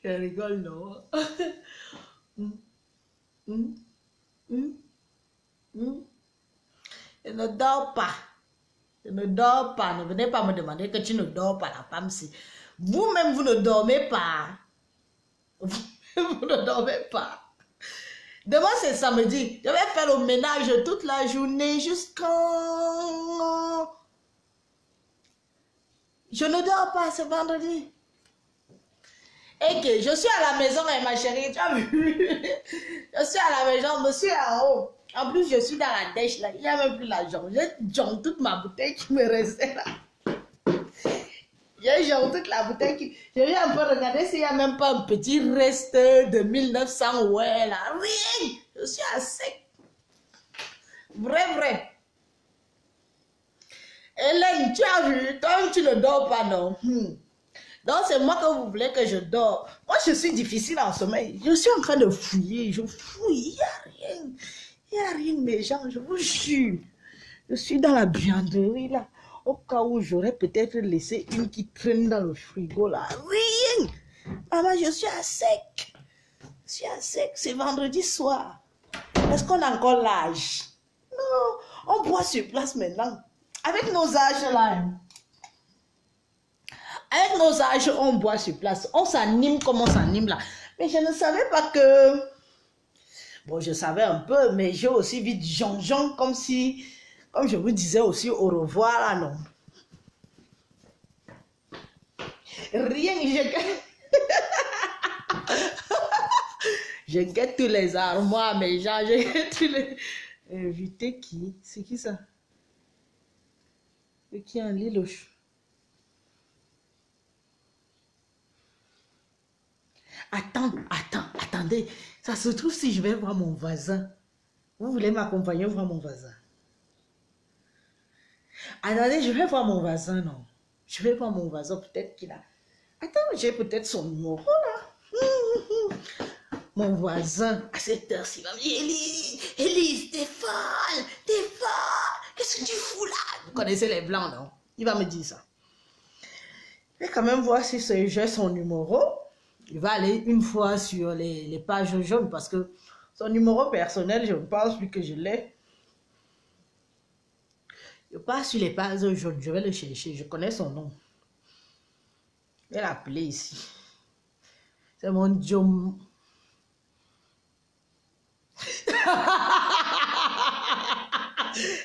Je rigole, non? Je ne dors pas. Je ne dors pas. Ne venez pas me demander que tu ne dors pas, la femme. Si vous-même, vous ne dormez pas. Vous ne dormez pas. Demain, c'est samedi. Je vais faire le ménage toute la journée jusqu'à... Je ne dors pas, c'est vendredi. Et que je suis à la maison, ma chérie. Tu as vu? Je suis à la maison, monsieur en haut. En plus, je suis dans la dèche là. Il n'y a même plus l'argent. J'ai jonc toute ma bouteille qui me restait là. J'ai jonc toute la bouteille qui... Je viens un peu regarder s'il n'y a même pas un petit reste de 1900. Ouais, là. Rien. Je suis à sec. Vrai, vrai. Hélène, tu as vu? Toi, tu ne dors pas, non? Donc, c'est moi que vous voulez que je dors. Moi, je suis difficile en sommeil. Je suis en train de fouiller. Je fouille. Il n'y a rien. Il n'y a rien, mes gens. Je vous jure. Je suis dans la buanderie, là. Au cas où j'aurais peut-être laissé une qui traîne dans le frigo, là. Rien. Maman, je suis à sec. Je suis à sec. C'est vendredi soir. Est-ce qu'on a encore l'âge? Non. On boit sur place maintenant. Avec nos âges, là. Hein. Avec nos âges, on boit sur place. On s'anime comme on s'anime là. Mais je ne savais pas que... Bon, je savais un peu, mais j'ai aussi vite jonjon comme si... Comme je vous disais aussi au revoir là, non. Rien, je guette tous les armoires, mes gens. Je guette tous les... Invité qui? C'est qui ça? C'est qui en l'île? Attendez. Ça se trouve si je vais voir mon voisin. Vous voulez m'accompagner voir mon voisin? Attendez, je vais voir mon voisin, non? Je vais voir mon voisin, peut-être qu'il a... Attends, j'ai peut-être son numéro, là. Mon voisin, à cette heure-ci, il va me dire, Élise, Stéphane, qu'est-ce que tu fous là? Vous connaissez les blancs, non? Il va me dire ça. Je vais quand même voir si j'ai son numéro. Il va aller une fois sur les pages jaunes parce que son numéro personnel, je ne pense plus que je l'ai. Je passe sur les pages jaunes, je vais le chercher, je connais son nom. Je vais l'appeler ici. C'est mon Diom.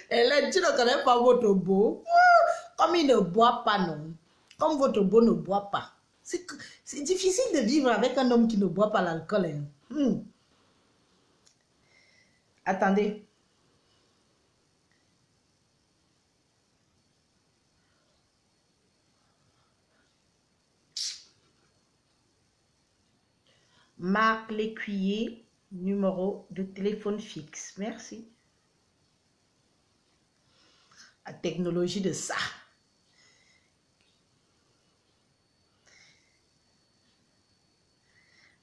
Hélène, tu ne connais pas votre beau. Comme il ne boit pas, non. Comme votre beau ne boit pas. C'est difficile de vivre avec un homme qui ne boit pas l'alcool. Hein. Attendez. Marc Lécuyer, numéro de téléphone fixe. Merci. La technologie de ça.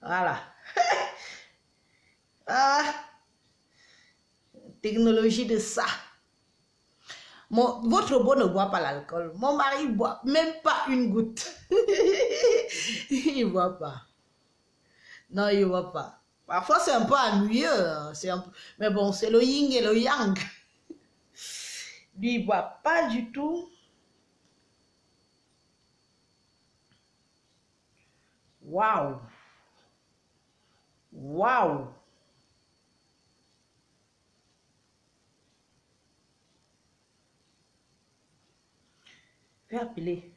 Voilà. Technologie de ça. Votre beau ne boit pas l'alcool. Mon mari ne boit même pas une goutte. Il ne boit pas. Non, il ne boit pas. Parfois, c'est un peu ennuyeux. Mais bon, c'est le yin et le yang. Lui, il ne boit pas du tout. Waouh. Waouh. Je vais appeler.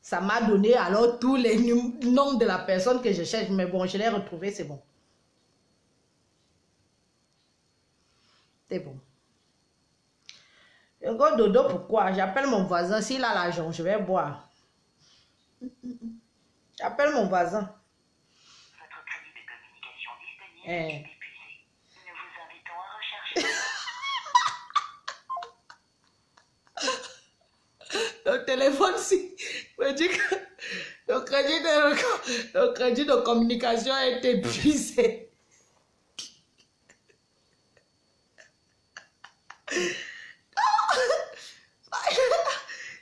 Ça m'a donné alors tous les noms de la personne que je cherche. Mais bon, je l'ai retrouvé, c'est bon. C'est bon. Un gros dodo, pourquoi? J'appelle mon voisin. S'il a l'argent, je vais boire. J'appelle mon voisin. Votre crédit de communication disponible Eh. Nous vous invitons à rechercher. Le téléphone, si, me dit que le crédit de communication est épuisé.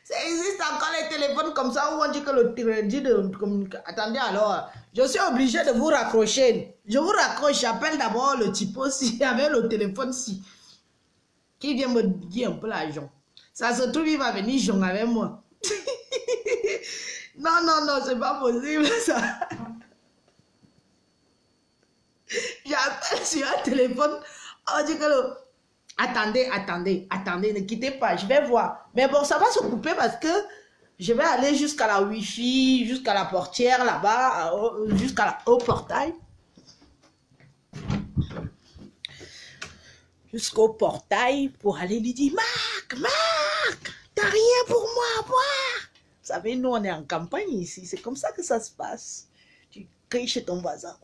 Ça existe encore les téléphones comme ça où on dit que le crédit de communication... Attendez alors, je suis obligé de vous raccrocher. Je vous raccroche, j'appelle d'abord le type aussi avec le téléphone si qui vient me dire un peu l'argent. Ça se trouve, il va venir jouer avec moi. Non, non, non, c'est pas possible ça. J'appelle sur un téléphone, on dit que le... Attendez, attendez, attendez, ne quittez pas, je vais voir. Mais bon, ça va se couper parce que je vais aller jusqu'à la Wi-Fi, jusqu'à la portière là-bas, au portail. Jusqu'au portail pour aller lui dire, Marc, t'as rien pour moi à boire. Vous savez, nous on est en campagne ici, c'est comme ça que ça se passe. Tu cries chez ton voisin,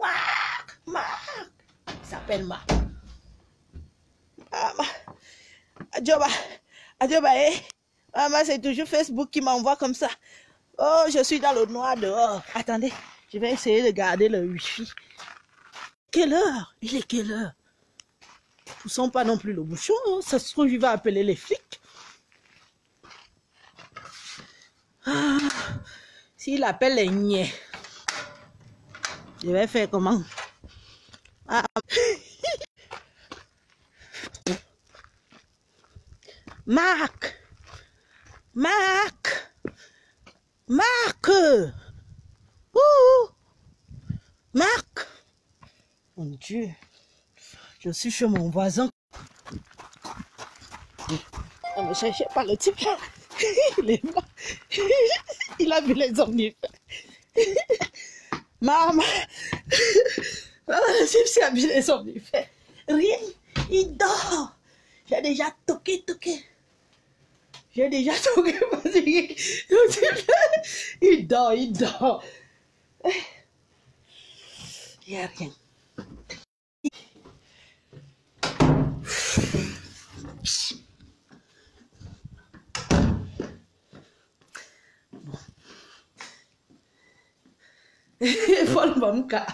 Marc, il s'appelle Marc. Adjoba, maman, c'est toujours Facebook qui m'envoie comme ça. Oh, je suis dans le noir dehors. Attendez, je vais essayer de garder le Wi-Fi. Quelle heure? Il est quelle heure? Ne poussons pas non plus le bouchon. Hein. Ça se trouve, il va appeler les flics. Ah, s'il appelle les niais, je vais faire comment? Ah. Marc! Ouh! Marc! Mon Dieu! Je suis chez mon voisin. Ne me cherchez pas le type là. Il est là. Il a vu les omnifères. Maman! Le type s'est vu les omnifères. Rien. Il dort. J'ai déjà toqué. J'ai déjà toqué parce il dort. Il n'y a rien. Paul Bamka.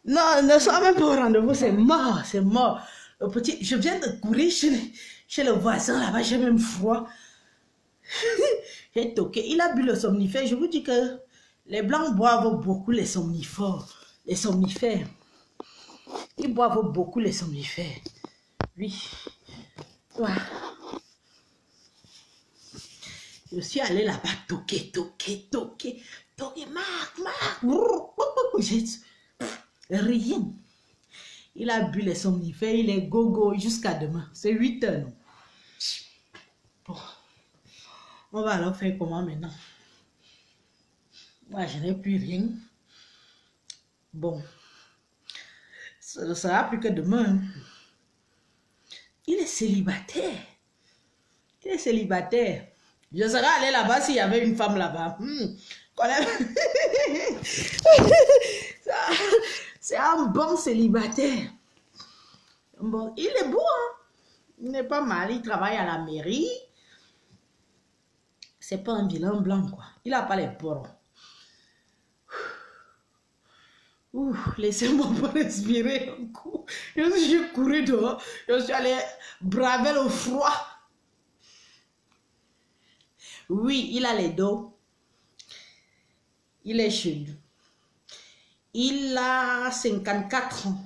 Non, ne sois même pas au rendez-vous, c'est mort. Le petit, je viens de courir chez le voisin là-bas, j'ai même froid. J'ai toqué, il a bu le somnifère. Je vous dis que les blancs boivent beaucoup les somnifères. Ils boivent beaucoup les somnifères. Oui. Ouais. Je suis allée là-bas toquer. Marc. Rien. Il a bu les somnifères, il est gogo jusqu'à demain. C'est 8 heures. Non? Bon. On va alors faire comment maintenant? Moi, je n'ai plus rien. Bon. Ce ne sera plus que demain. Il est célibataire. Je serais allé là-bas s'il y avait une femme là-bas. C'est un bon célibataire. Bon, il est beau, hein? Il n'est pas mal, il travaille à la mairie. C'est pas un vilain blanc, quoi. Il n'a pas les porons. Laissez-moi pas respirer un coup. Je suis couru dehors. Je suis allé braver le froid. Oui, il a les dos. Il est chelou. Il a 54 ans.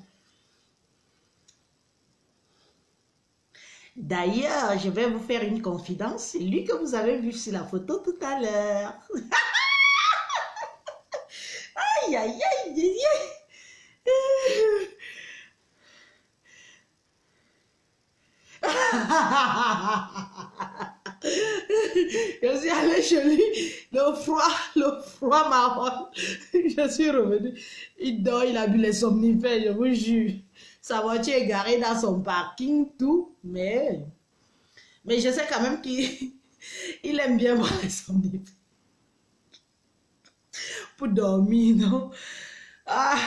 D'ailleurs, je vais vous faire une confidence. C'est lui que vous avez vu sur la photo tout à l'heure. Aïe. Je suis allée chez lui, le froid marron. Je suis revenue. Il dort, il a bu les somnifères, je vous jure. Sa voiture est garée dans son parking, tout. Mais je sais quand même qu'il aime bien boire les somnifères. Pour dormir, non? Ah,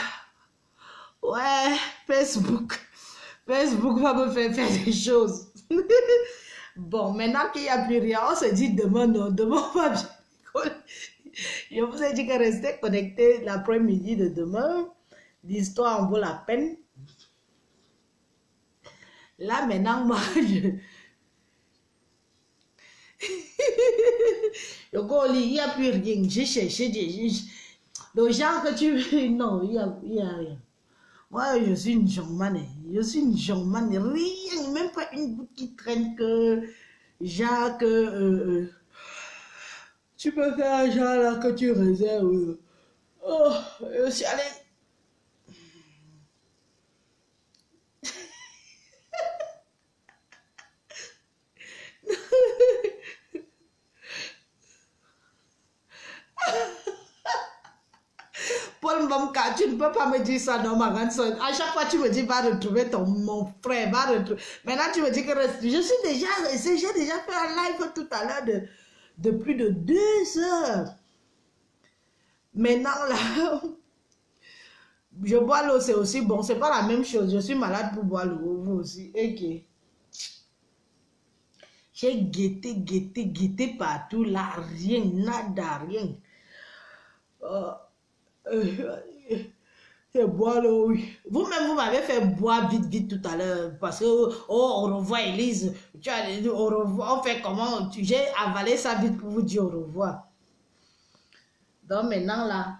ouais, Facebook. Facebook va me faire des choses. Bon, maintenant qu'il n'y a plus rien, on se dit demain, non, demain on va bien. Je vous ai dit que restez connectés l'après-midi de demain. L'histoire en vaut la peine. Là, maintenant, moi, il n'y a plus rien. J'ai cherché le genre que tu veux. Non, il n'y a rien. Moi, je suis une jongmane. Je suis une jongmane. Rien, même pas une goutte qui traîne que genre que tu peux faire un genre là que tu réserves. Oh, je suis allée. Paul Mbamka, tu ne peux pas me dire ça, non, ma grande soeur. À chaque fois, tu me dis, va retrouver mon frère, va retrouver. Maintenant, tu me dis que je suis déjà, j'ai déjà fait un live tout à l'heure de plus de 2 heures. Maintenant, là, je bois l'eau, c'est aussi bon. C'est pas la même chose. Je suis malade pour boire l'eau, vous aussi. Ok. J'ai guetté partout, là, rien, nada, rien. C'est boire l'eau, oui. Vous-même, vous m'avez fait boire vite tout à l'heure. Parce que, oh, on revoit Elise. Tu as dit, au revoir. On fait comment? J'ai avalé ça vite pour vous dire au revoir. Donc maintenant, là.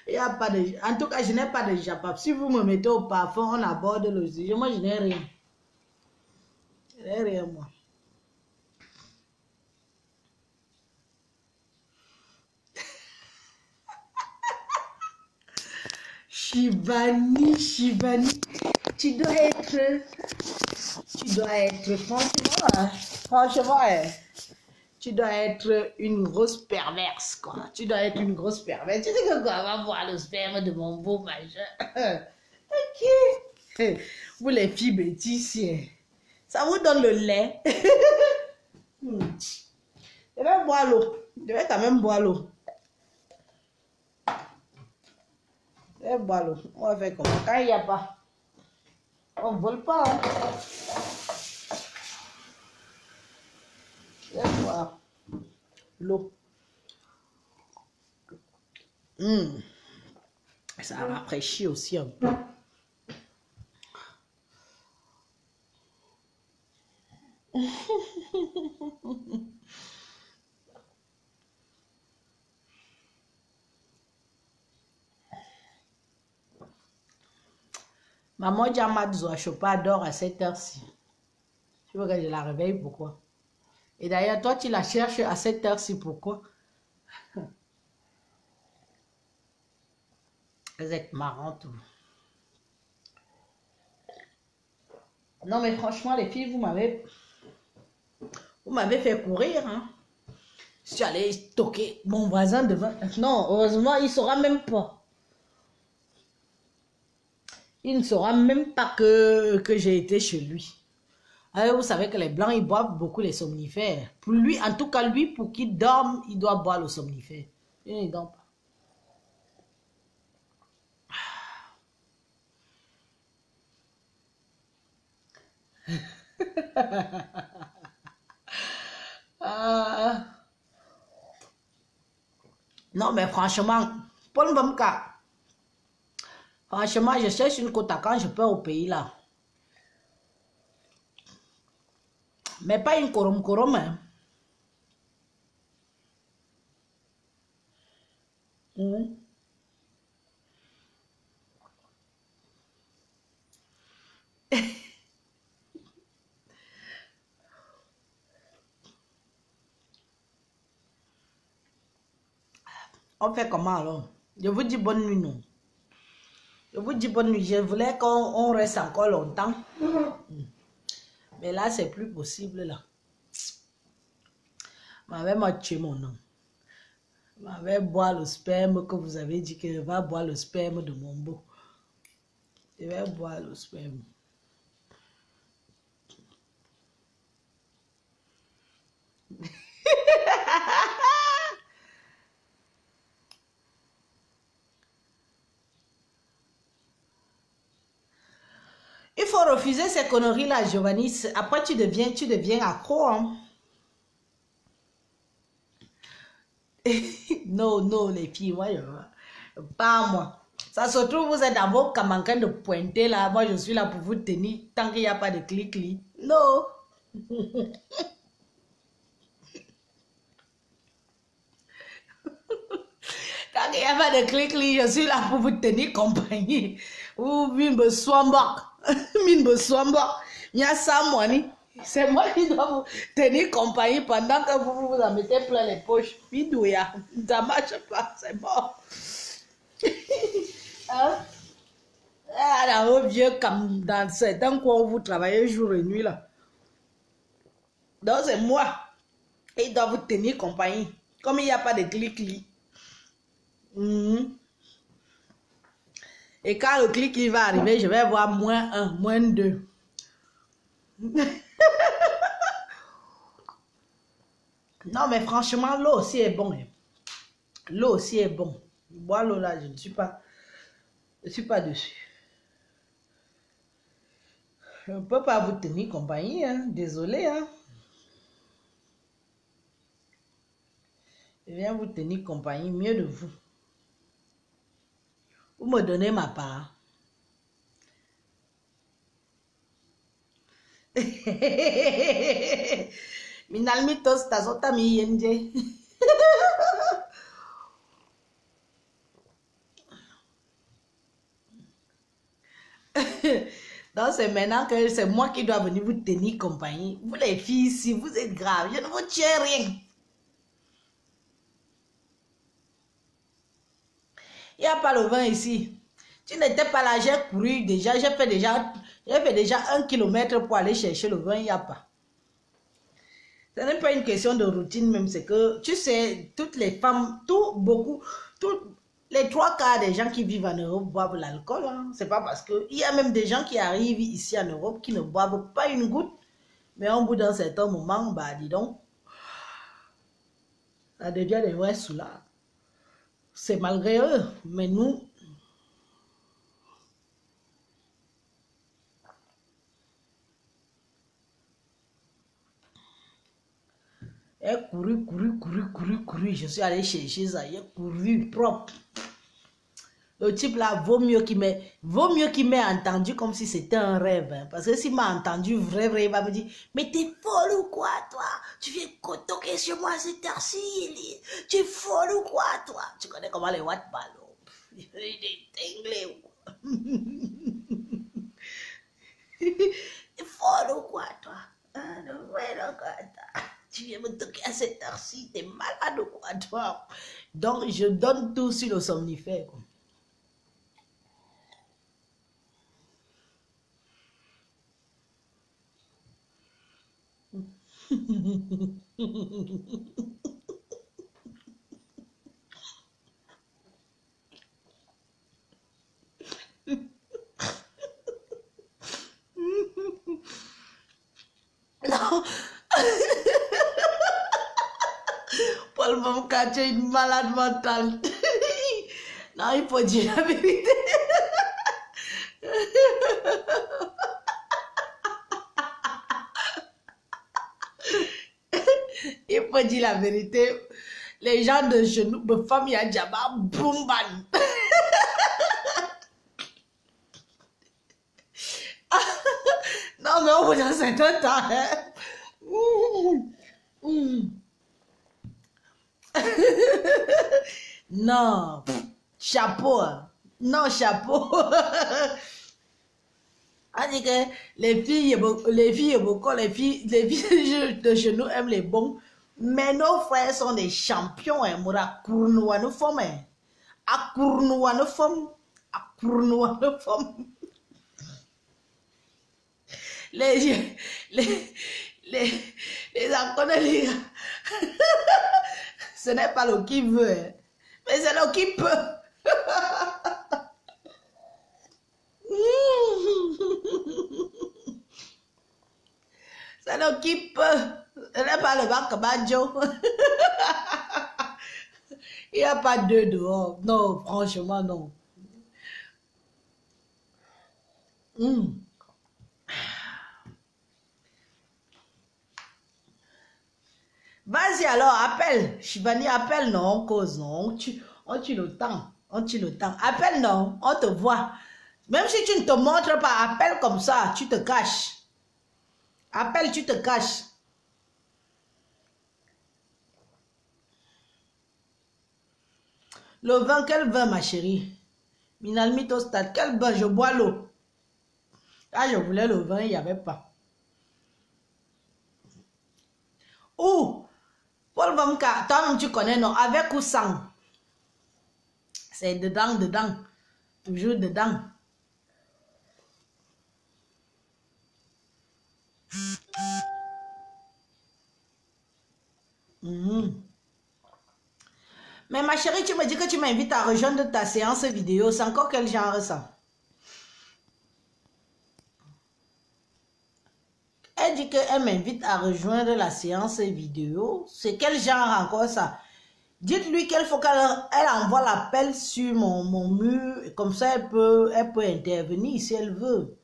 Il y a pas de... En tout cas, je n'ai pas de japap. Si vous me mettez au parfum, on aborde le sujet. Moi, je n'ai rien. Je n'ai rien, moi. Shivani, tu dois être franchement, tu dois être une grosse perverse, quoi. Tu dois être une grosse perverse. Tu sais que quoi, on va voir le sperme de mon beau majeur. Ok. Vous les filles bêtisiers, ça vous donne le lait. Je vais boire l'eau. Je vais quand même boire l'eau. Je vais boire l'eau. On va faire comment? Quand il n'y a pas, on ne vole pas. Hein. Je vais boire l'eau. Ça rafraîchit aussi un peu. Maman Djamadzoua Chopa dort à cette heure-ci. Tu veux que je la réveille, pourquoi? Et d'ailleurs, toi, tu la cherches à cette heure-ci, pourquoi? Vous êtes marrantes. Non, mais franchement, les filles, vous m'avez fait courir. Hein? Je suis allée toquer mon voisin devant. Non, heureusement, il ne saura même pas. Il ne saura même pas que j'ai été chez lui. Alors, vous savez que les Blancs, ils boivent beaucoup les somnifères. Pour lui, en tout cas, lui, pour qu'il dorme, il doit boire le somnifère. Il ne dort pas. Non, mais franchement, Paul Mbamka, franchement, je cherche une quota quand je pars au pays là. Mais pas une korom. Hein. On fait comment alors? Je vous dis bonne nuit, non? Je vous dis bonne nuit. Je voulais qu'on reste encore longtemps. Mais là, c'est plus possible, là. M'avait m'a tué mon nom. M'avait boire le sperme que vous avez dit que va boire le sperme de mon beau. Je vais boire le sperme. Il faut refuser ces conneries-là, Giovanni. Après, tu deviens accro. Hein? Non, non, les filles, moi, pas moi. Ça se trouve, vous êtes dans vos cas en train de pointer là. Moi, je suis là pour vous tenir tant qu'il n'y a pas de clic-clic. Non. Quand il n'y a pas de clic-clic, je suis là pour vous tenir compagnie. Ou mine swambok. Mine swambok. Il y a ça, moi, c'est moi qui dois vous tenir compagnie pendant que vous en mettez plein les poches. Bidouya, ça ne marche pas, c'est mort. Hein? Ah, dans vos vieux, comme dans certains coins où vous travaillez jour et nuit, là. Donc, c'est moi. Et il doit vous tenir compagnie. Comme il n'y a pas de clic-clic. Et quand le clic il va arriver, je vais voir -1, -2. Non, mais franchement, l'eau aussi est bon. Hein. L'eau aussi est bon. Bois l'eau là, je ne suis pas dessus. Je ne peux pas vous tenir compagnie, hein. Désolé. Hein. Je viens vous tenir compagnie, mieux de vous. Vous me donnez ma part. Minalmitos tazota mi yenje. Donc c'est maintenant que c'est moi qui dois venir vous tenir compagnie. Vous les filles, si vous êtes graves, je ne vous tiens rien. Il n'y a pas le vin ici. Tu n'étais pas là, j'ai couru déjà, j'ai fait déjà 1 kilomètre pour aller chercher le vin, il n'y a pas. Ce n'est pas une question de routine même, c'est que, tu sais, toutes les femmes, les 3 quarts des gens qui vivent en Europe boivent l'alcool. Hein. C'est pas parce que, il y a même des gens qui arrivent ici en Europe qui ne boivent pas une goutte, mais au bout d'un certain moment, bah dis donc, ça devient des vrais soulards. C'est malgré eux, mais nous, j'ai couru, je suis allé chercher ça, j'ai couru propre. Le type là, vaut mieux qu'il m'ait entendu comme si c'était un rêve. Hein, parce que s'il m'a entendu vrai, il va me dire, mais t'es folle ou quoi, toi? Tu viens toquer sur moi à cette heure-ci. Tu es folle ou quoi, toi? Tu connais comment les watts ballons? Il est ou quoi? T'es folle ou quoi, toi? Tu viens me toquer à cette heure-ci, t'es malade ou quoi, toi? Donc, je donne tout sur le somnifère. Quoi. Non. Paul va me cacher une malade mentale. Non, il faut dire la vérité. Il faut dire la vérité. Les gens de chez nous, de famille à Djaba, boum, ban. Non, mais au bout d'un certain temps, hein. Non, chapeau. Non, chapeau. On dit que les filles de chez nous aiment les bons. Mais nos frères sont des champions. Hein, Moura, Cournois, nous sommes. À Cournois, nous sommes. À Cournois, nous sommes. les, les, les Anconais, ce n'est pas le qui veut, hein, mais c'est le qui peut. C'est le qui peut. Ce n'est pas le bac banjo. Il n'y a pas deux dehors. Non, franchement, non. Vas-y alors, appelle. Shivani, appelle, non, on cause, non. On tue le temps. On tue le temps. Appelle, non, on te voit. Même si tu ne te montres pas, appelle comme ça, tu te caches. Appelle, tu te caches. Le vin, quel vin, ma chérie? Minalmi au stade, quel vin? Je bois l'eau. Ah, je voulais le vin, il n'y avait pas. Ou, Paul Vamka, toi-même tu connais, non? Avec ou sans? C'est dedans, dedans. Toujours dedans. Mais ma chérie, tu me dis que tu m'invites à rejoindre ta séance vidéo. C'est encore quel genre ça? Elle dit qu'elle m'invite à rejoindre la séance vidéo. C'est quel genre encore ça? Dites-lui qu'il faut qu'elle envoie l'appel sur mon mur. Comme ça, elle peut intervenir si elle veut.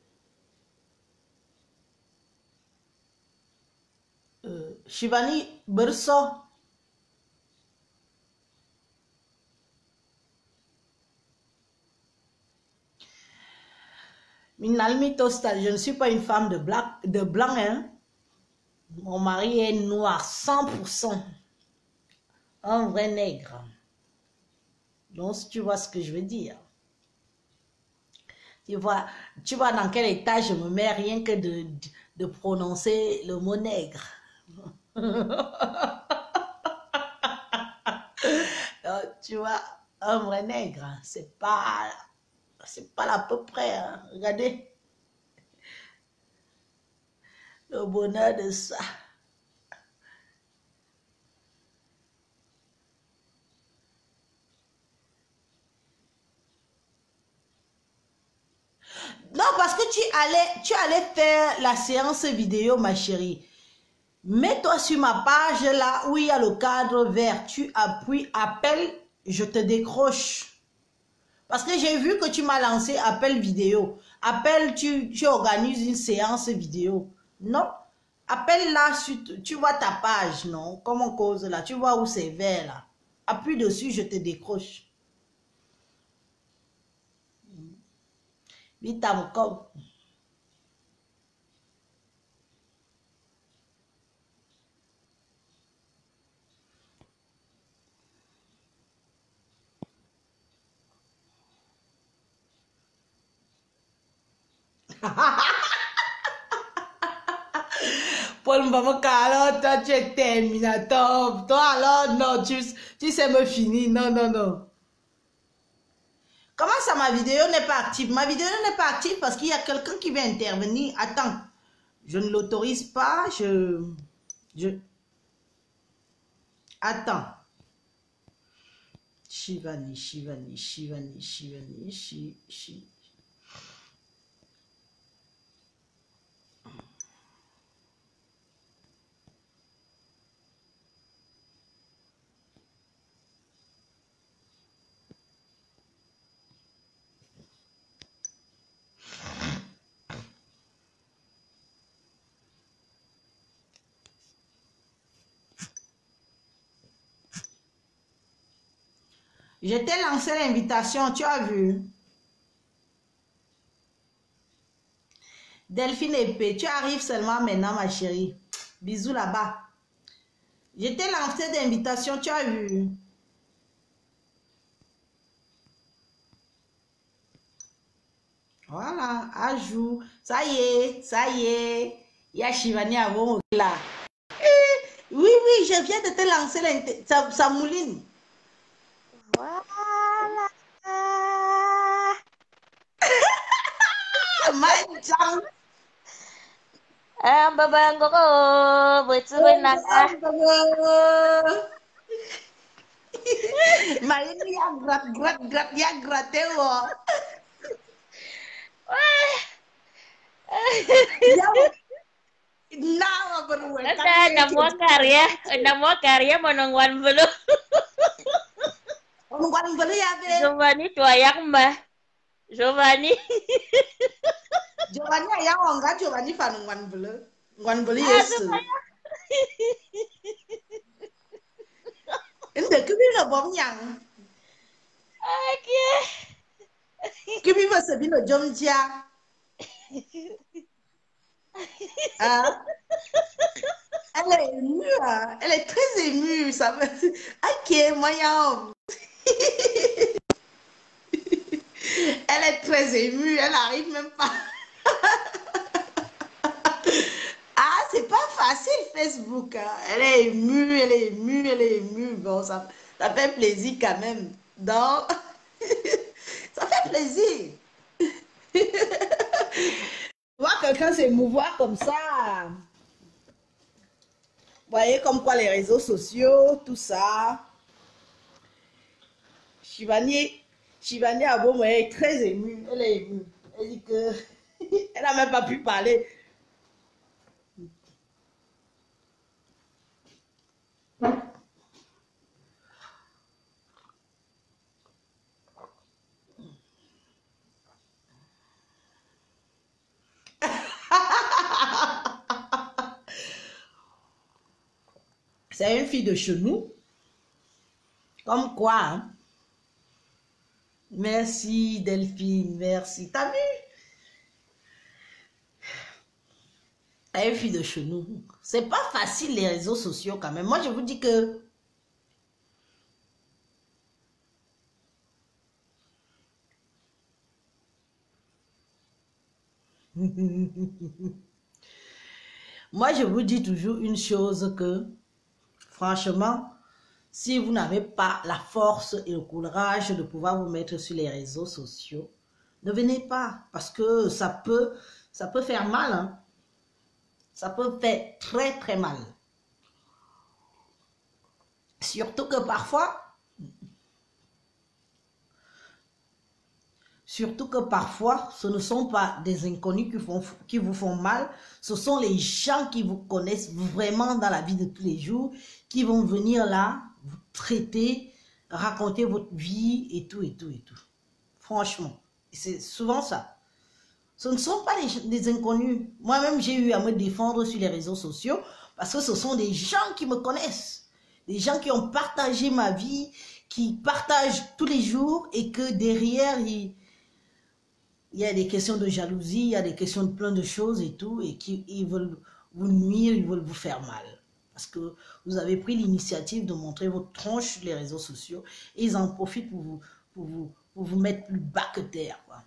Shivani Berso. Minalmi Tosta, je ne suis pas une femme de blanc, hein. Mon mari est noir, 100%. Un vrai nègre. Donc, si tu vois ce que je veux dire. Tu vois dans quel état je me mets rien que de prononcer le mot nègre. Donc, tu vois, un vrai nègre, c'est pas à peu près, hein. Regardez le bonheur de ça. Non, parce que tu allais faire la séance vidéo, ma chérie. Mets-toi sur ma page là où il y a le cadre vert. Tu appuies, appelle, je te décroche. Parce que j'ai vu que tu m'as lancé appel vidéo. Appelle, tu organises une séance vidéo. Non. Appelle là, tu vois ta page, non? Comme on cause là. Tu vois où c'est vert là. Appuie dessus, je te décroche. Vite à mon corps. Paul Mbamaka, alors toi tu es terminateur. Toi alors, non, tu sais me finir. Non, non, non. Comment ça, ma vidéo n'est pas active? Ma vidéo n'est pas active parce qu'il y a quelqu'un qui vient intervenir. Attends, je ne l'autorise pas. Attends. Shivani. Je t'ai lancé l'invitation, tu as vu? Delphine Épée, tu arrives seulement maintenant, ma chérie. Bisous là-bas. Je t'ai lancé d'invitation, tu as vu? Voilà, ajout. Ça y est. Il y a Shivani avant là. Oui, je viens de te lancer l'invitation. Ça mouline. Voilà. My chance. Babango ko, butuin na ka. Mayini ya grat ya gratte wo. Ya nawa berwe Ada namua karya menungguan belum. Ongwan beli ya be. Giovanni tuayak mbah. Giovanni. Giovanni ya onga Giovanni fan ngwan beli yesu. Supaya. Inde kubi na bom yang. Okay. Kubi va se bino jomjia. Ah. Elle est émue, hein? Elle est très émue, ça veut... Ok, moyen. Elle est très émue, elle n'arrive même pas. Ah, c'est pas facile Facebook, hein? Elle est émue, elle est émue, elle est émue. Bon, ça fait plaisir quand même. Donc, ça fait plaisir. Voir quelqu'un s'émouvoir comme ça. Vous voyez comme quoi les réseaux sociaux, tout ça. Shivani a beau, mais elle est très émue. Elle est émue. Elle dit que elle n'a même pas pu parler. C'est une fille de chez nous. Comme quoi, hein? Merci Delphine, merci. T'as vu? Elle est une fille de chez nous. C'est pas facile les réseaux sociaux quand même. Moi je vous dis que moi je vous dis toujours une chose que franchement, si vous n'avez pas la force et le courage de pouvoir vous mettre sur les réseaux sociaux, ne venez pas parce que ça peut faire mal. Hein? Ça peut faire très très mal. Surtout que parfois, ce ne sont pas des inconnus qui vous font mal, ce sont les gens qui vous connaissent vraiment dans la vie de tous les jours, qui vont venir là, vous traiter, raconter votre vie et tout, et tout, et tout. Franchement, c'est souvent ça. Ce ne sont pas des inconnus. Moi-même, j'ai eu à me défendre sur les réseaux sociaux parce que ce sont des gens qui me connaissent, des gens qui ont partagé ma vie, qui partagent tous les jours et que derrière, il y a des questions de jalousie, il y a des questions de plein de choses et tout, et ils veulent vous nuire, ils veulent vous faire mal. Parce que vous avez pris l'initiative de montrer votre tronche sur les réseaux sociaux et ils en profitent pour vous mettre plus bas que terre, quoi.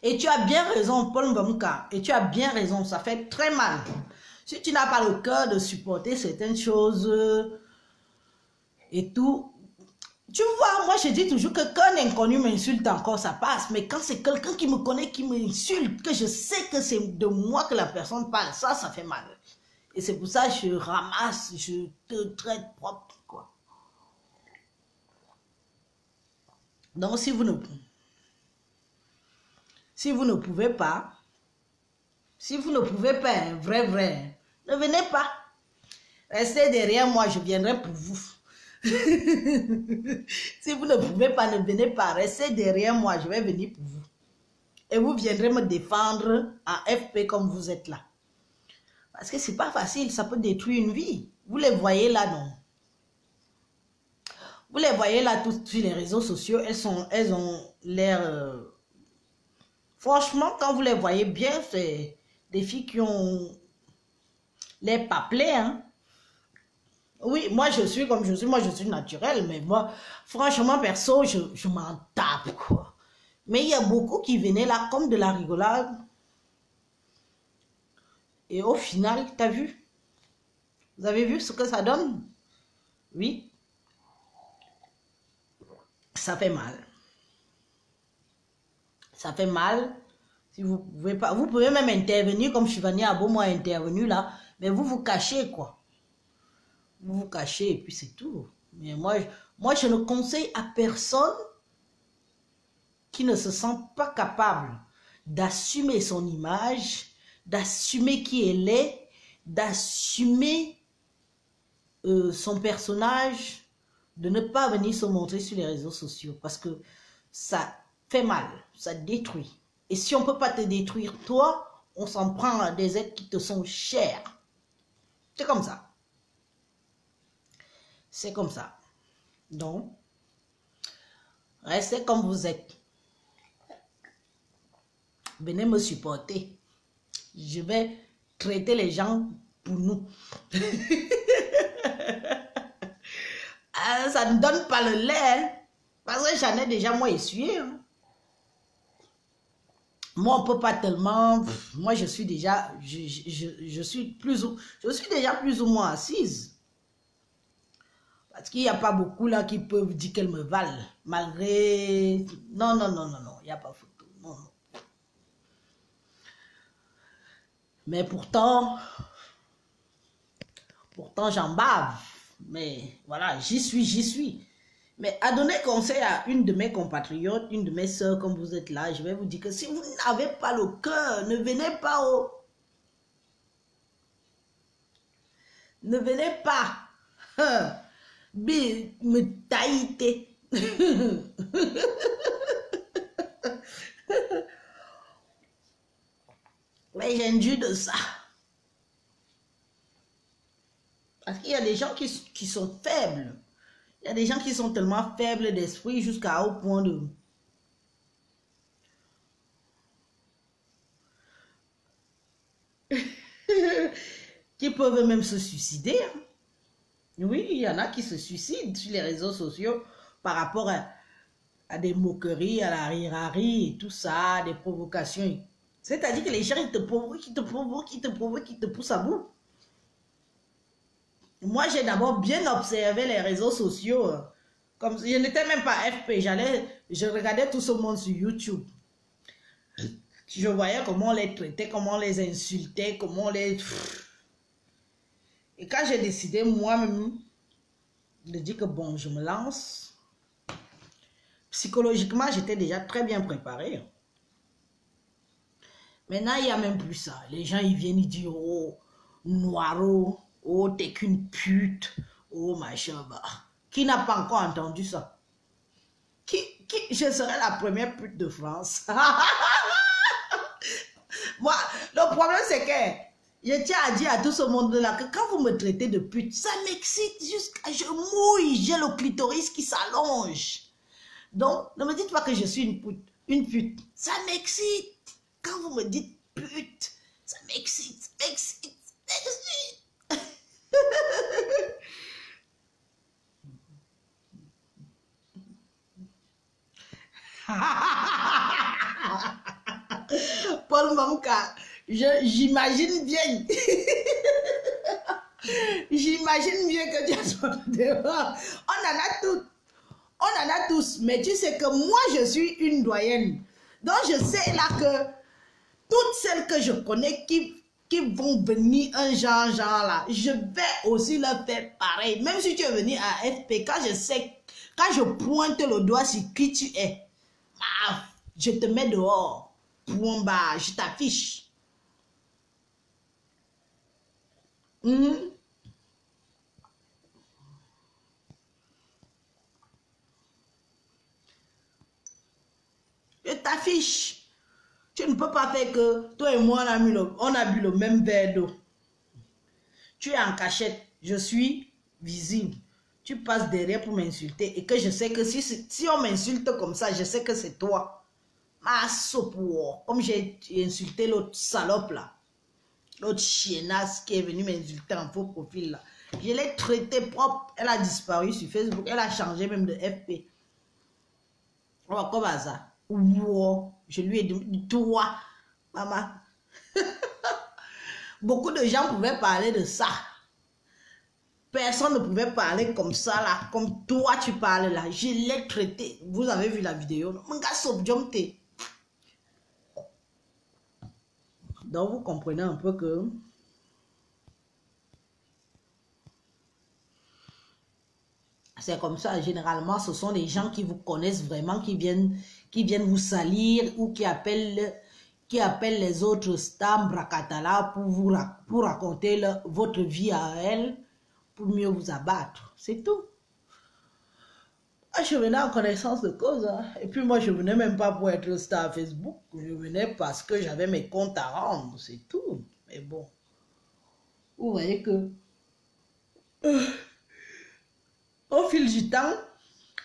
Et tu as bien raison, Paul Mbamka, et tu as bien raison, ça fait très mal. Si tu n'as pas le cœur de supporter certaines choses et tout, tu vois, moi je dis toujours que quand un inconnu m'insulte encore, ça passe. Mais quand c'est quelqu'un qui me connaît, qui m'insulte, que je sais que c'est de moi que la personne parle, ça fait mal. Et c'est pour ça que je ramasse, je te traite propre, quoi. Donc si vous ne pouvez pas, vrai, ne venez pas. Restez derrière moi, je viendrai pour vous. Si vous ne pouvez pas, ne venez pas. Restez derrière moi, je vais venir pour vous. Et vous viendrez me défendre en FP comme vous êtes là. Parce que c'est pas facile, ça peut détruire une vie. Vous les voyez là, non? Vous les voyez là, toutes sur les réseaux sociaux, elles ont l'air... Franchement, quand vous les voyez bien, c'est des filles qui ont l'air paplées, hein. Oui, moi je suis comme je suis, moi je suis naturelle, mais moi, franchement, perso, je m'en tape, quoi. Mais il y a beaucoup qui venaient là comme de la rigolade. Et au final, t'as vu? Vous avez vu ce que ça donne? Oui. Ça fait mal. Ça fait mal. Si vous pouvez pas, vous pouvez même intervenir comme Chivani Abomo a intervenu là, mais vous vous cachez quoi. Vous vous cachez et puis c'est tout. Mais moi, je ne conseille à personne qui ne se sent pas capable d'assumer son image, d'assumer qui elle est, d'assumer son personnage, de ne pas venir se montrer sur les réseaux sociaux parce que ça fait mal, ça détruit. Et si on ne peut pas te détruire, toi, on s'en prend à des êtres qui te sont chers. C'est comme ça. C'est comme ça. Donc, restez comme vous êtes. Venez me supporter. Je vais traiter les gens pour nous. Ça ne donne pas le lait. Hein, parce que j'en ai déjà moi essuyé. Hein. Moi, on peut pas tellement... Moi, je suis déjà... Je suis déjà plus ou moins assise. Parce qu'il n'y a pas beaucoup là qui peuvent dire qu'elles me valent. Malgré... Non. Il n'y a pas photo. Non. Mais pourtant j'en bave. Mais voilà, j'y suis. Mais à donner conseil à une de mes compatriotes, une de mes soeurs, comme vous êtes là, je vais vous dire que si vous n'avez pas le cœur, ne venez pas au... Ne venez pas me tailler. Mais j'ai envie de ça. Parce qu'il y a des gens qui sont faibles. Il y a des gens qui sont tellement faibles d'esprit jusqu'à au point de... qui peuvent même se suicider. Oui, il y en a qui se suicident sur les réseaux sociaux par rapport à des moqueries, à la rirerie et tout ça, des provocations. C'est-à-dire que les gens, ils te provoquent, ils te poussent à bout. Moi, j'ai d'abord bien observé les réseaux sociaux. Comme je n'étais même pas FP, je regardais tout ce monde sur YouTube. Je voyais comment on les traitait, comment on les insultait, comment on les... Et quand j'ai décidé moi-même de dire que bon, je me lance, psychologiquement, j'étais déjà très bien préparée. Maintenant, il n'y a même plus ça. Les gens, ils viennent, ils disent, oh, Noiro, oh, t'es qu'une pute, oh, machin, bah. Qui n'a pas encore entendu ça? Je serai la première pute de France. Moi, le problème, c'est que je tiens à dire à tout ce monde-là que quand vous me traitez de pute, ça m'excite jusqu'à... Je mouille, j'ai le clitoris qui s'allonge. Donc, ne me dites pas que je suis une pute. Ça m'excite. Quand vous me dites pute, ça m'excite. Paul Mamka, j'imagine bien. J'imagine bien que tu as son dehors. On en a tous. Mais tu sais que moi, je suis une doyenne. Donc, je sais là que toutes celles que je connais qui vont venir un genre là, je vais aussi leur faire pareil. Même si tu es venu à FP, quand je pointe le doigt sur qui tu es, je te mets dehors. Point bas, je t'affiche. Je t'affiche. Tu ne peux pas faire que toi et moi, on a bu le même verre d'eau. Tu es en cachette. Je suis visible. Tu passes derrière pour m'insulter. Et que je sais que si on m'insulte comme ça, je sais que c'est toi. Ma soupe, comme j'ai insulté l'autre salope là. L'autre chiennasse qui est venue m'insulter en faux profil là. Je l'ai traitée propre. Elle a disparu sur Facebook. Elle a changé même de FP. Oh, comme ça. Wow. Je lui ai dit, toi, maman. Beaucoup de gens pouvaient parler de ça. Personne ne pouvait parler comme ça là. Comme toi tu parles là. Je l'ai traité. Vous avez vu la vidéo. Mon gars, Donc, vous comprenez un peu que c'est comme ça. Généralement, ce sont les gens qui vous connaissent vraiment, qui viennent vous salir ou qui appellent les autres stars bracatala pour raconter votre vie à elles, pour mieux vous abattre. C'est tout. Je venais en connaissance de cause. Hein. Et puis moi, je venais même pas pour être star Facebook. Je venais parce que j'avais mes comptes à rendre. C'est tout. Mais bon. Vous voyez que au fil du temps,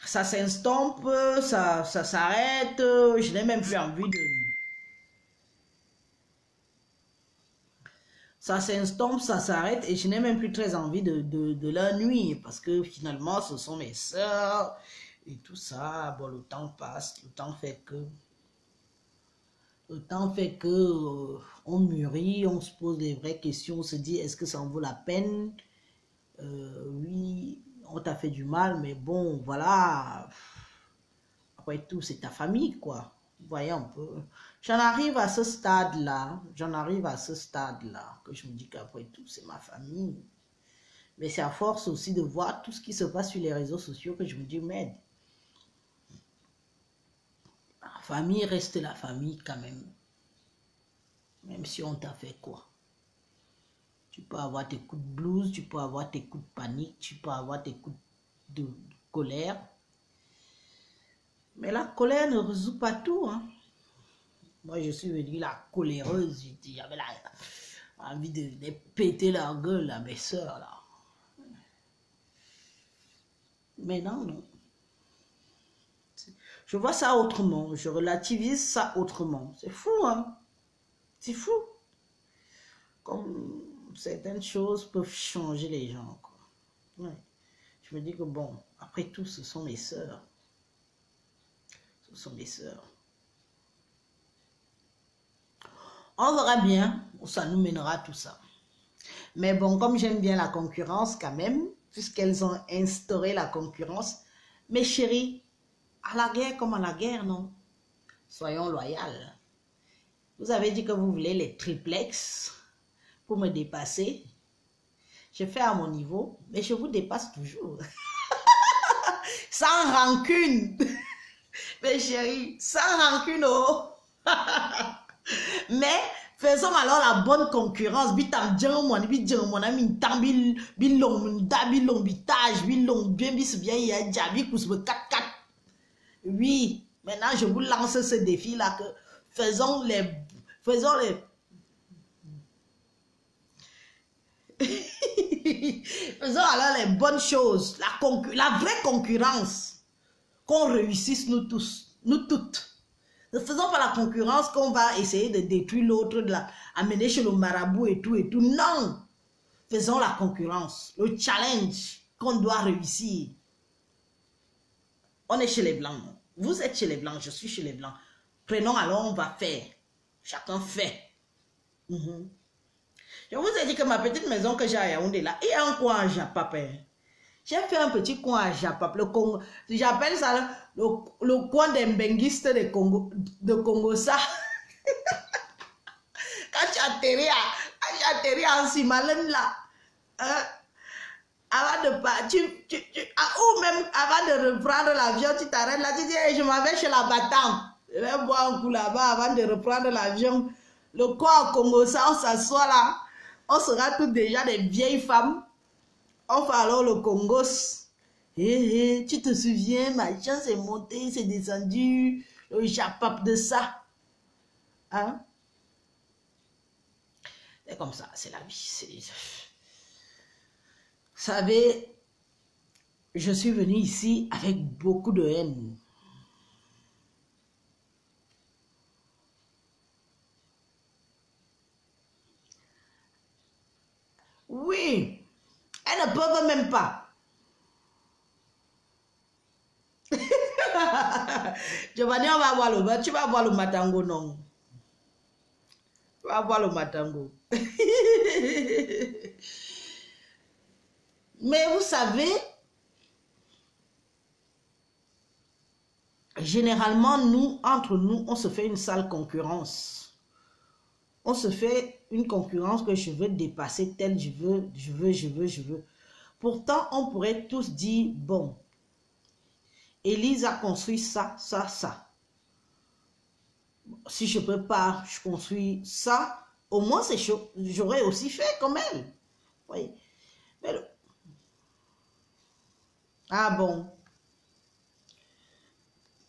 ça s'estompe, ça s'arrête. Je n'ai même plus envie de... Ça s'estompe, ça s'arrête et je n'ai même plus très envie de la nuit parce que finalement, ce sont mes sœurs et tout ça. Bon, le temps passe, le temps fait que on mûrit, on se pose les vraies questions, on se dit est-ce que ça en vaut la peine? Oui, on t'a fait du mal, mais bon, voilà. Après tout, c'est ta famille, quoi. Vous voyez un peu. J'en arrive à ce stade-là, que je me dis qu'après tout, c'est ma famille. Mais c'est à force aussi de voir tout ce qui se passe sur les réseaux sociaux que je me dis, merde. La famille reste la famille quand même. Même si on t'a fait quoi. Tu peux avoir tes coups de blues, tu peux avoir tes coups de panique, tu peux avoir tes coups de colère. Mais la colère ne résout pas tout, hein. Moi, je suis venue la coléreuse. J'avais envie de péter leur gueule à mes soeurs, là. Mais non, non. Je vois ça autrement. Je relativise ça autrement. C'est fou, hein. C'est fou. Comme certaines choses peuvent changer les gens, quoi. Ouais. Je me dis que bon, après tout, ce sont mes soeurs. Ce sont mes soeurs. On verra bien où ça nous mènera tout ça. Mais bon, comme j'aime bien la concurrence quand même, puisqu'elles ont instauré la concurrence, mes chéris, à la guerre comme à la guerre, non? Soyons loyales. Vous avez dit que vous voulez les triplex pour me dépasser. Je fais à mon niveau, mais je vous dépasse toujours. Sans rancune. Mes chéris, sans rancune, oh. Mais faisons alors la bonne concurrence. Bitam djang mon ami tambil bilong bitage bilong bien bis bien ya jabi kousbe 4-4. Oui, maintenant je vous lance ce défi là que faisons les faisons alors les bonnes choses, la vraie concurrence, qu'on réussisse nous tous, nous toutes. Ne faisons pas la concurrence qu'on va essayer de détruire l'autre, de amener chez le marabout et tout et tout. Non! Faisons la concurrence, le challenge qu'on doit réussir. On est chez les Blancs. Vous êtes chez les Blancs, je suis chez les Blancs. Prenons alors, on va faire. Chacun fait. Je vous ai dit que ma petite maison que j'ai à Yaoundé là, il y a un coin à Japap. J'ai fait un petit coin à Japap. J'appelle ça le coin des benguistes de Congo ça. Quand tu atterris en Simalène là, avant de partir, ou même avant de reprendre l'avion, tu t'arrêtes là, tu dis hey, je m'en vais chez la battante. Je vais boire un coup là-bas avant de reprendre l'avion. Le coin au Congo ça, on s'assoit là, on sera toutes déjà des vieilles femmes. On fait alors le Congos. Tu te souviens, machin, c'est monté, c'est descendu, le Japap de ça. Hein? C'est comme ça, c'est la vie. Vous savez, je suis venue ici avec beaucoup de haine. Oui. Elles ne peuvent même pas. Giovanni, on va voir le... Tu vas voir le matango, non? Tu vas voir le matango. Mais vous savez, généralement, nous, entre nous, on se fait une sale concurrence. on se fait une concurrence que je veux dépasser tel, je veux. Pourtant, on pourrait tous dire, bon, Élise a construit ça. Si je peux pas, je construis ça. Au moins, c'est chaud. J'aurais aussi fait comme elle. Oui. Mais ah bon.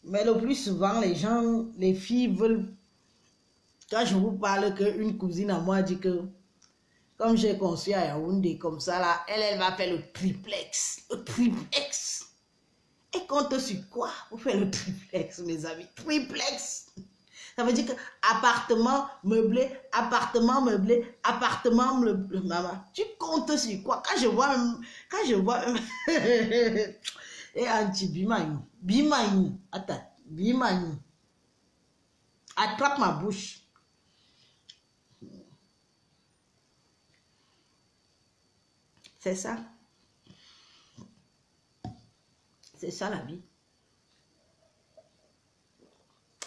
Mais le plus souvent, les filles veulent... Quand je vous parle qu'une cousine à moi dit que, comme j'ai construit à Yaoundé comme ça, là, elle va faire le triplex. Le triplex. Et compte sur quoi pour faire le triplex, mes amis? Triplex. Ça veut dire que appartement meublé, maman. Tu comptes sur quoi? Quand je vois et anti-bimaï, attends, bimaï. Attrape ma bouche. C'est ça. C'est ça la vie.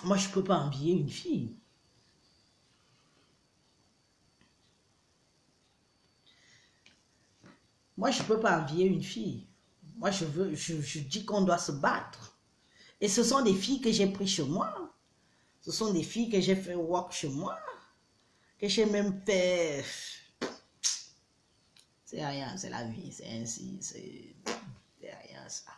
Moi, je ne peux pas envier une fille. Moi, je ne peux pas envier une fille. Moi, je dis qu'on doit se battre. Et ce sont des filles que j'ai prises chez moi. Ce sont des filles que j'ai fait walk chez moi. Que j'ai même fait... C'est rien, c'est la vie, c'est ainsi, c'est rien ça.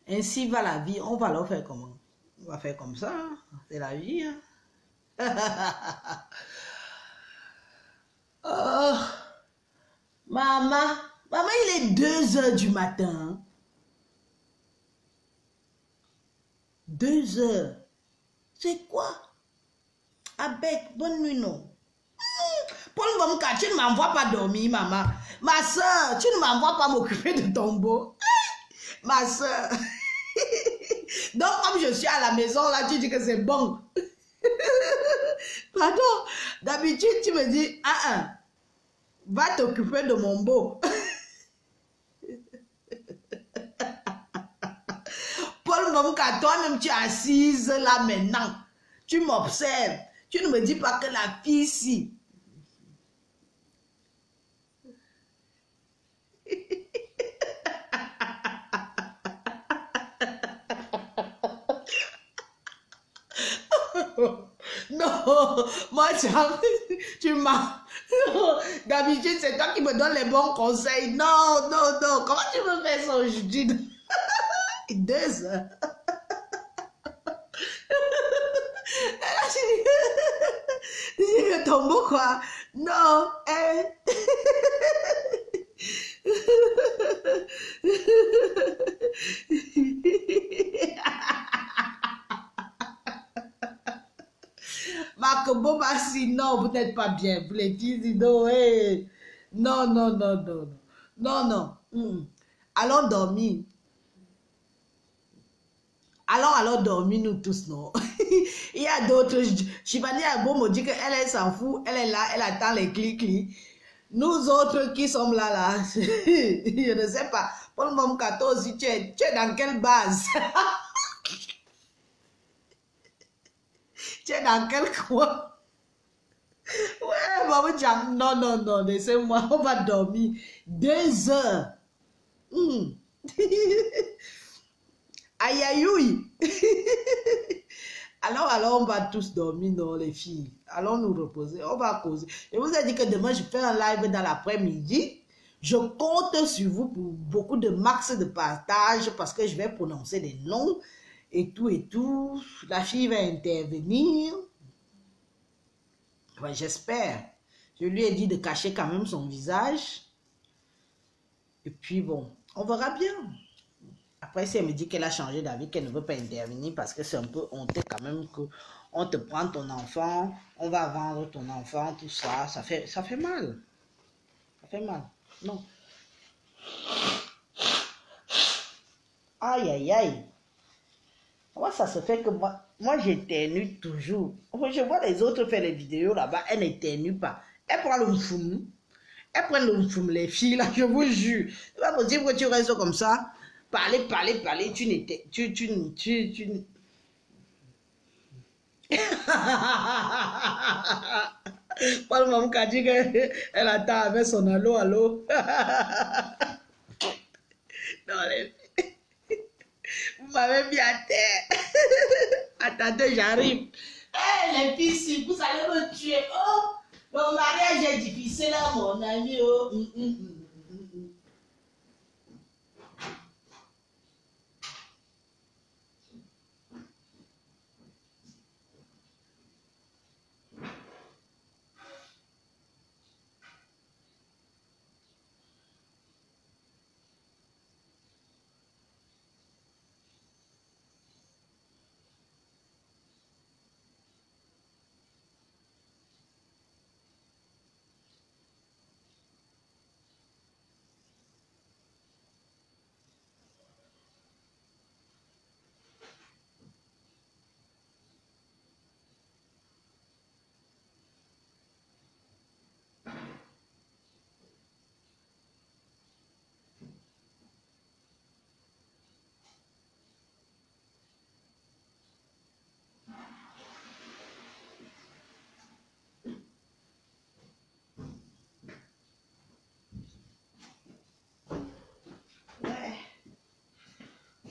Ainsi va la vie, on va leur faire comment? On va faire comme ça, c'est la vie. Hein? Oh, maman, il est 2 heures du matin. 2 heures. C'est quoi? Avec, bonne nuit, non? Paul Mbomka, tu ne m'envoies pas dormir, maman. Ma soeur, tu ne m'envoies pas m'occuper de ton beau. Ma soeur. Donc, comme je suis à la maison, là, tu dis que c'est bon. Pardon. D'habitude, tu me dis, va t'occuper de mon beau. Paul Mbomka, toi-même, tu es assise là maintenant. Tu m'observes. Tu ne me dis pas que la fille ici. Non, moi, tu m'as... D'habitude, c'est toi qui me donnes les bons conseils. Non. Comment tu me fais ça aujourd'hui? 2 heures. Tu dis que ton beau quoi? Non, Marc Bobassi, non, vous n'êtes pas bien. Vous les filles, non, non. Allons dormir. Allons dormir, nous tous, non. Il y a d'autres. Chibani Abo me dit qu'elle s'en fout. Elle est là, elle attend les clics. Nous autres qui sommes là, je ne sais pas. Pour le moment, 14, tu es dans quelle base? Tu es dans quel coin? Ouais, maman, non, laissez-moi, on va dormir. 2 heures. Aïe, aïe, aïe. Alors, on va tous dormir, non, les filles. Allons nous reposer, on va causer. Je vous ai dit que demain, je fais un live dans l'après-midi. Je compte sur vous pour beaucoup de max de partage parce que je vais prononcer des noms et tout. La fille va intervenir. Ouais, j'espère. Je lui ai dit de cacher quand même son visage. Et puis bon, on verra bien. Après, si elle me dit qu'elle a changé d'avis, qu'elle ne veut pas intervenir parce que c'est un peu honteux quand même qu'on te prend ton enfant, on va vendre ton enfant, tout ça, ça fait mal. Ça fait mal. Non. Aïe, aïe, aïe. Comment ça se fait que moi j'éternue toujours. Je vois les autres faire les vidéos là-bas, elles n'éternuent pas. Elles prennent le mfoum. Elles prennent le mfoum, les filles là, je vous jure. C'est pas possible que tu restes comme ça. Parler, tu n'étais... Paul Mamouka dit qu'elle attend avec son allô, allô. Non, vous m'avez mis à terre. Attendez, j'arrive. Les filles, vous allez me tuer. Oh, le mariage est difficile, là, mon ami. Oh.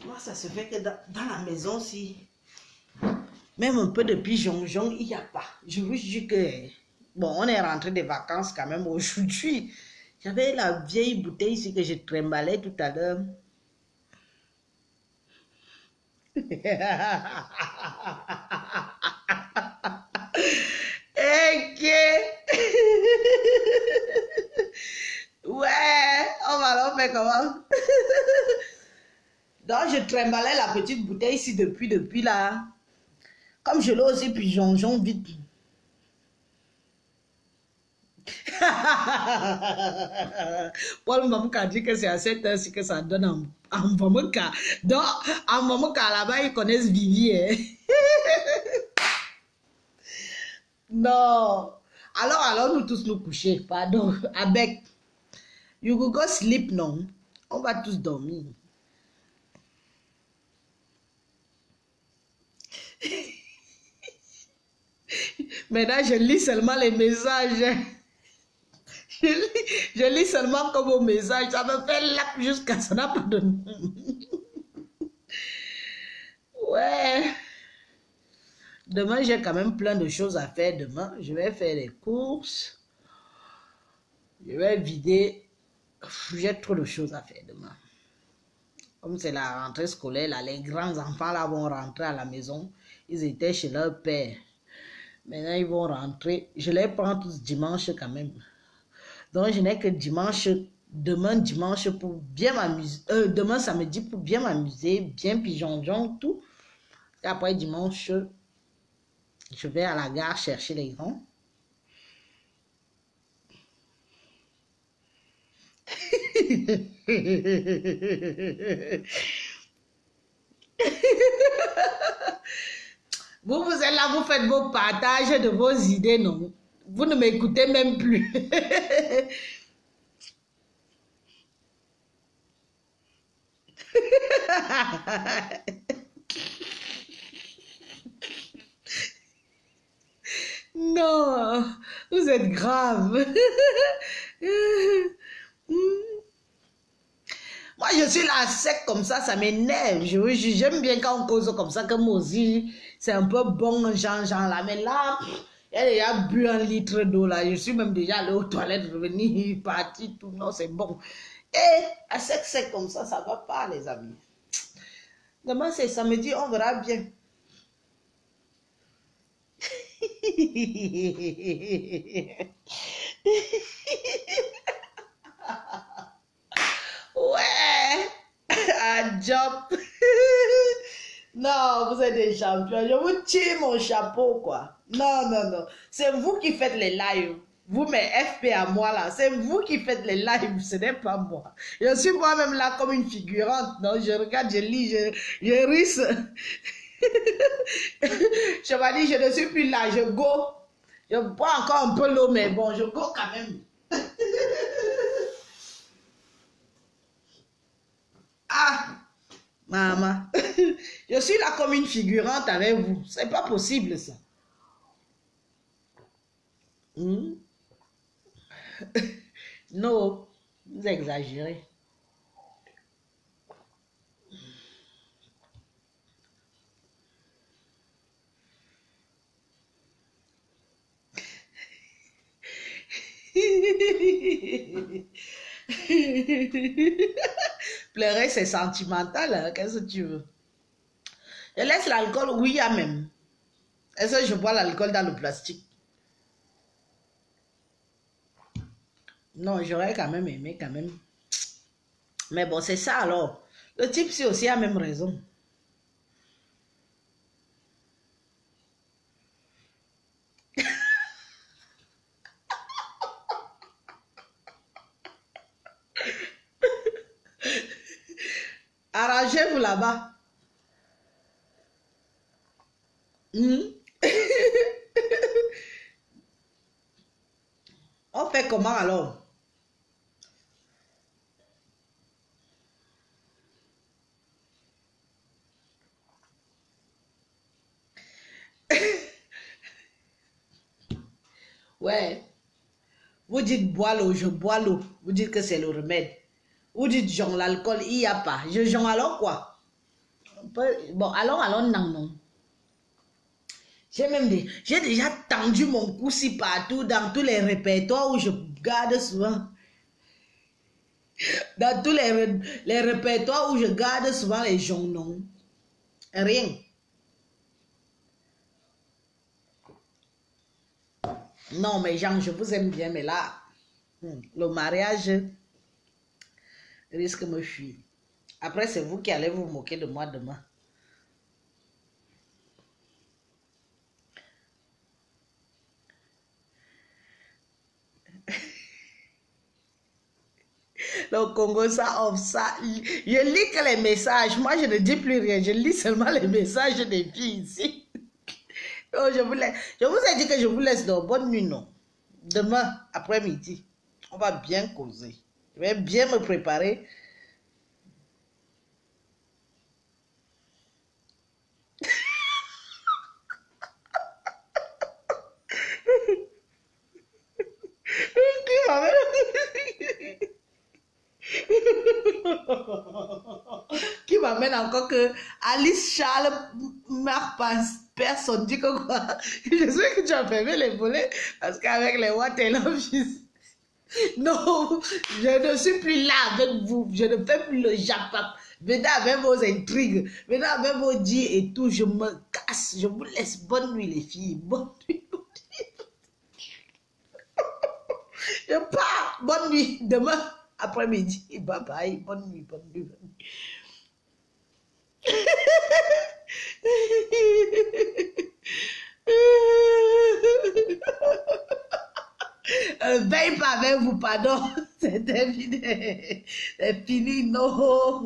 Moi, ça se fait que dans la maison, si même un peu de pigeon, il n'y a pas. Je vous dis que, bon, on est rentré des vacances quand même aujourd'hui. J'avais la vieille bouteille ici que je trimballais tout à l'heure. Ouais, on va leur faire comment? Donc, je trimballais la petite bouteille ici depuis là. Comme je l'ai aussi pigeon vite. Paul Mamouka dit que c'est à cette heure-ci que ça donne en Mamouka. Donc, en Mamouka, là-bas, ils connaissent Vivi. Non. Alors, nous tous nous coucher. Pardon. Avec. You go sleep, non? On va tous dormir. Maintenant, je lis seulement les messages. Je lis seulement comme vos messages. Ça me fait lap jusqu'à ça n'a pas donné. Ouais. Demain, j'ai quand même plein de choses à faire. Demain, je vais faire les courses. Je vais vider. J'ai trop de choses à faire demain. Comme c'est la rentrée scolaire, là, les grands enfants là vont rentrer à la maison. Ils étaient chez leur père. Maintenant, ils vont rentrer. Je les prends tous dimanche quand même. Donc, je n'ai que dimanche, demain dimanche pour bien m'amuser. Demain samedi pour bien m'amuser, bien pigeon, tout. Et après dimanche, je vais à la gare chercher les grands. Vous êtes là, vous faites vos partages de vos idées, non? Vous ne m'écoutez même plus. Non, vous êtes grave. Moi, je suis là sec comme ça m'énerve. J'aime bien quand on cause comme ça, que moi aussi, c'est un peu bon, genre là. Mais là, elle a bu 1 litre d'eau là. Je suis même déjà allé aux toilettes, revenu, parti, tout. Non, c'est bon. Et à sec comme ça va pas, les amis. Demain, c'est samedi, on verra bien. Ouais, un job. Non, vous êtes des champions. Je vous tire mon chapeau, quoi. Non, non, non. C'est vous qui faites les lives. Vous, mes FP à moi, là. C'est vous qui faites les lives. Ce n'est pas moi. Je suis moi-même là comme une figurante. Non, je regarde, je lis, je risse. Je m'a dit, je ne suis plus là. Je go. Je bois encore un peu l'eau, mais bon, je go quand même. Ah, maman, je suis là comme une figurante avec vous. C'est pas possible ça. Hmm? Non, vous exagérez. Pleurer, c'est sentimental, hein? Qu'est-ce que tu veux? Je laisse l'alcool, oui, il y a même. Est-ce que je bois l'alcool dans le plastique? Non, j'aurais quand même aimé, quand même. Mais bon, c'est ça alors. Le type, c'est aussi la même raison. Arrangez-vous là-bas. Hmm? On fait comment alors? Ouais. Vous dites bois l'eau, je bois l'eau. Vous dites que c'est le remède. Vous dites genre l'alcool, il n'y a pas. Je genre alors quoi? Bon, alors non, non. J'ai déjà tendu mon cou si partout dans tous les répertoires où je garde souvent. Dans tous les répertoires où je garde souvent les gens, non. Rien. Non, mais Jean, je vous aime bien, mais là, le mariage risque de me fuir. Après, c'est vous qui allez vous moquer de moi demain. Le Congo, ça offre ça. Je lis que les messages. Moi, je ne dis plus rien. Je lis seulement les messages des filles ici. Oh, je vous ai dit que je vous laisse dans bonne nuit, non? Demain, après-midi, on va bien causer. Je vais bien me préparer. Qui m'amène encore que Alice Charles Marc personne dit que quoi. Je sais que tu as fermé les volets parce qu'avec les What I Love You. Non, je ne suis plus là avec vous. Je ne fais plus le Japon. Venez avec vos intrigues. Venez avec vos dits et tout. Je me casse. Je vous laisse. Bonne nuit les filles. Bonne nuit. Je pars. Bonne nuit. Demain après-midi. Bye bye. Bonne nuit. Bonne nuit. Bonne nuit. Veille pas avec vous, pardon. C'est terminé. C'est fini, non.